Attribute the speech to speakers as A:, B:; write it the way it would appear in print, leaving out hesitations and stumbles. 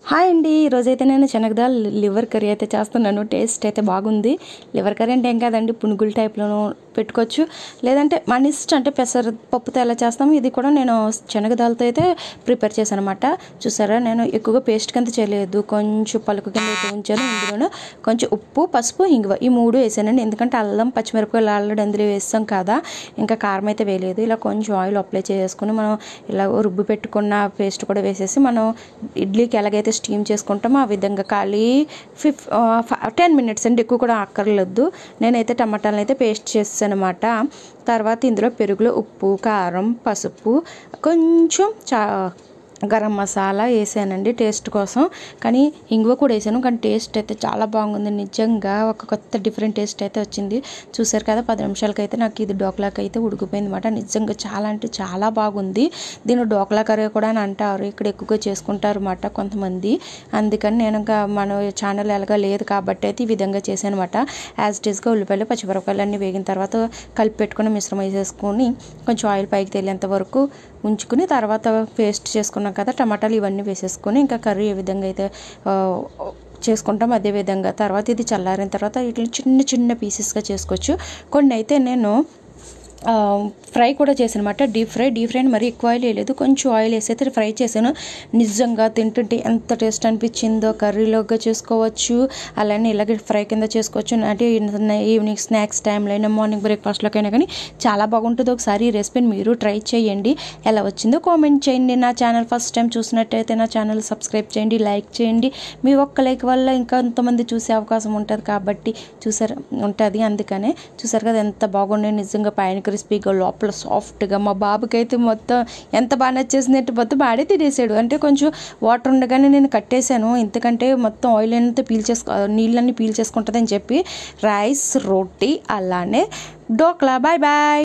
A: Hi అండి, ఈరోజైతే నేను శనగదాల్ లివర్ కర్రీ అయితే చేస్తున్నాను. టేస్ట్ అయితే బాగుంది. లివర్ కర్రీ అంటే ఏం కాదండి, పునుగుల టైప్లోనూ పెట్టుకోవచ్చు, లేదంటే మన ఇష్టం. అంటే పెసరపప్పుతో ఎలా చేస్తాము, ఇది కూడా నేను శనగదాలతో అయితే ప్రిపేర్ చేశాను అనమాట. చూసారా, నేను ఎక్కువగా పేస్ట్ కింద చేయలేదు, కొంచెం పలుకు కింద అయితే ఉంచాను. ఇందులోనే కొంచెం ఉప్పు, పసుపు, ఇంగువ ఈ మూడు వేసానండి. ఎందుకంటే అల్లం, పచ్చిమిరపకాయలు ఆల్రెడీ అందులో వేస్తాం కదా, ఇంకా కారం అయితే వేయలేదు. ఇలా కొంచెం ఆయిల్ అప్లై చేసుకుని మనం ఇలా రుబ్బు పెట్టుకున్న పేస్ట్ కూడా వేసేసి, మనం ఇడ్లీకి ఎలాగైతే స్టీమ్ చేసుకుంటామో ఆ విధంగా ఖాళీ 10 మినిట్స్ అండి, ఎక్కువ కూడా అక్కర్లేదు. నేనైతే టమాటాలను అయితే పేస్ట్ చేస్తాను అనమాట. తర్వాత ఇందులో పెరుగులో ఉప్పు, కారం, పసుపు, కొంచెం గరం మసాలా వేసానండి టేస్ట్ కోసం. కానీ ఇంగువ కూడా వేసాను, కానీ టేస్ట్ అయితే చాలా బాగుంది. నిజంగా ఒక కొత్త డిఫరెంట్ టేస్ట్ అయితే వచ్చింది. చూసారు కదా, 10 నిమిషాలకైతే నాకు ఇది డోక్లాకి అయితే ఉడికిపోయింది అనమాట. నిజంగా చాలా అంటే చాలా బాగుంది. దీన్ని డోక్లా కర్రీ కూడా అని అంటారు, ఇక్కడ ఎక్కువగా చేసుకుంటారు అన్నమాట కొంతమంది. అందుకని నేను ఇంకా మన ఛానల్ ఎలాగా లేదు కాబట్టి అయితే ఈ విధంగా చేశాను అనమాట. యాజ్ ఇట్ ఈస్గా ఉల్లిపాయలు, పచ్చిమిరపకాయలు అన్నీ వేగిన తర్వాత కలిపి పెట్టుకుని మిశ్రమం వేసేసుకొని కొంచెం ఆయిల్ పైకి తేలేంత వరకు ఉంచుకుని, తర్వాత పేస్ట్ చేసుకున్నాం కదా టమాటాలు, ఇవన్నీ వేసేసుకొని ఇంకా కర్రీ ఏ విధంగా అయితే చేసుకుంటాం అదే విధంగా. తర్వాత ఇది చల్లారిన తర్వాత ఇట్లా చిన్న చిన్న పీసెస్గా చేసుకోవచ్చు. కొన్ని అయితే నేను ఫ్రై కూడా చేశాను అనమాట, డీప్ ఫ్రై అని మరీ ఎక్కువ ఆయిల్ వేయలేదు, కొంచెం ఆయిల్ వేసి అయితే ఫ్రై చేశాను. నిజంగా తింటుంటే ఎంత టేస్ట్ అనిపించిందో. కర్రీలోగా చేసుకోవచ్చు, అలానే ఇలాగే ఫ్రై కింద చేసుకోవచ్చు. అంటే ఈవినింగ్ స్నాక్స్ టైంలో అయినా, మార్నింగ్ బ్రేక్ఫాస్ట్లోకైనా కానీ చాలా బాగుంటుంది. ఒకసారి ఈ రెసిపీని మీరు ట్రై చేయండి, ఎలా వచ్చిందో కామెంట్ చేయండి. నా ఛానల్ ఫస్ట్ టైం చూసినట్టయితే నా ఛానల్ సబ్స్క్రైబ్ చేయండి, లైక్ చేయండి. మీ ఒక్క లైక్ వల్ల ఇంకా ఎంతమంది చూసే అవకాశం ఉంటుంది కాబట్టి ఉంటుంది. అందుకనే చూసారు కదా ఎంత బాగుండే. నిజంగా పైన క్రిస్పీగా, లోపల సాఫ్ట్గా. మా బాబుకి అయితే మొత్తం ఎంత బాగా నచ్చేసిందంటే మొత్తం ఆడే తినేసాడు. అంటే కొంచెం వాటర్ ఉండగానే నేను కట్టేశాను, ఎందుకంటే మొత్తం ఆయిల్ అంతా నీళ్ళన్నీ పీల్చేసుకుంటుంది అని చెప్పి. రైస్, రోటీ, అలానే డోక్లా. Bye bye.